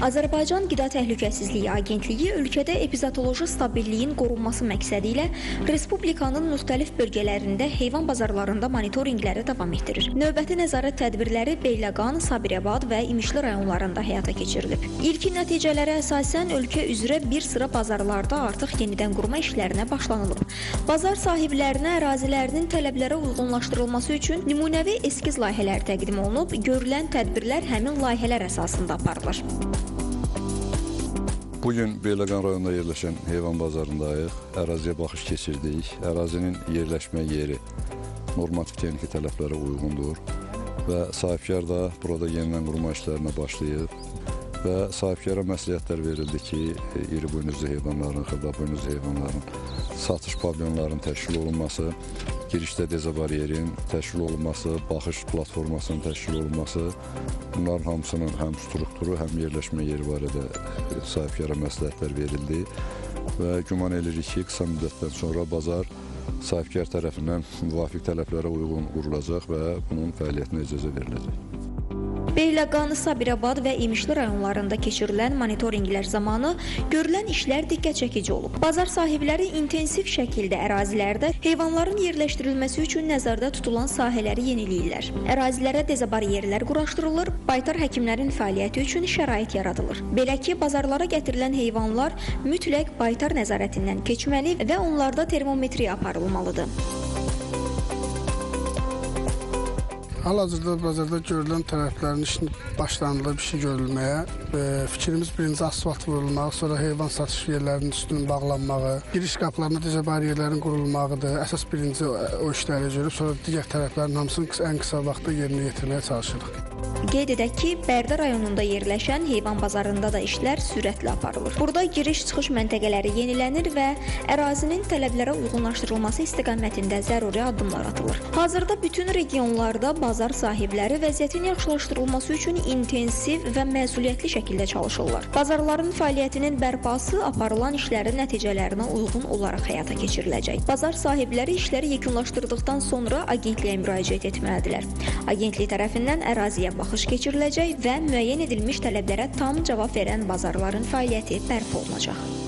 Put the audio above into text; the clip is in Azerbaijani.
Azərbaycan Qida Təhlükəsizliyi Agentliyi ölkədə epizotoloji stabilliyin qorunması məqsədi ilə Respublikanın müxtəlif bölgələrində heyvan bazarlarında monitorinqləri davam etdirir. Növbəti nəzarət tədbirləri Beyləqan, Sabirabad və İmişli rayonlarında həyata keçirilib. İlkin nəticələrə əsasən ölkə üzrə bir sıra bazarlarda artıq yenidən qurma işlərinə başlanılıb. Bazar sahiblərinə ərazilərinin tələblərə uyğunlaşdırılması üçün nümunəvi eskiz layihələr təqdim olunub, görülən tədbirlər həmin layihələr əsasında aparılır. Bugün Beyləqan rayonunda yerləşən heyvan bazarındayıq. Əraziyə baxış keçirdik. Ərazinin yerləşmə yeri normativ texniki tələblərə uyğundur və sahibkar da burada yenidən qurma işlərinə başlayıb və sahibkara məsləhətlər verildi ki, iri buynuzlu heyvanların, xırda buynuzlu heyvanların satış pavilyonlarının təşkil olunması, girişdə dezabariyerin təşkil olunması, baxış platformasının təşkil olunması, bunların hamısının həm strukturu, həm yerləşmə yeri barədə sahibkara məsləhətlər verildi və güman edirik ki, qısa müddətdən sonra bazar sahibkar tərəfindən müvafiq tələblərə uyğun qurulacaq və bunun fəaliyyətinə icazə veriləcək. Beyləqan, Sabirabad və İmişli rayonlarında keçirilən monitorinqlər zamanı görülən işlər diqqət çəkici olub. Bazar sahibləri intensiv şəkildə ərazilərdə heyvanların yerləşdirilməsi üçün nəzərdə tutulan sahələri yeniləyirlər. Ərazilərə dezabariyerlər quraşdırılır, baytar həkimlərin fəaliyyəti üçün şərait yaradılır. Belə ki, bazarlara gətirilən heyvanlar mütləq baytar nəzarətindən keçməli və onlarda termometriya aparılmalıdır. Hal-hazırda bazarda görülən tərəflərin işini başlanılır bir şey görülməyə. Fikrimiz birinci asfalt vurulmağı, sonra heyvan satış yerlərinin üstünün bağlanmağı, giriş qapılarına dezabariyerlərin qurulmağıdır. Əsas birinci o işləri görüb, sonra digər tərəflərin hamısını ən qısa vaxtda yerinə yetirməyə çalışırıq. Qeyd edək ki, Bərdə rayonunda yerləşən heyvan bazarında da işlər sürətlə aparılır. Burada giriş-çıxış məntəqələri yenilənir və ərazinin tələblərə uyğunlaşdırılması istiqamətində zəruri addımlar atılır. Hazırda bütün regionlarda bazar sahibləri vəziyyətin yaxşılaşdırılması üçün intensiv və məsuliyyətli şəkildə çalışırlar. Bazarların fəaliyyətinin bərpası aparılan işlərin nəticələrinə uyğun olaraq həyata keçiriləcək. Bazar sahibləri işləri yekunlaşdırdıqdan sonra agentliyə müraciət etməlidirlər. Agentlik tərəfindən əraziyə baxış keçiriləcək və müəyyən edilmiş tələblərə tam cavab verən bazarların fəaliyyəti bərpa olunacaq.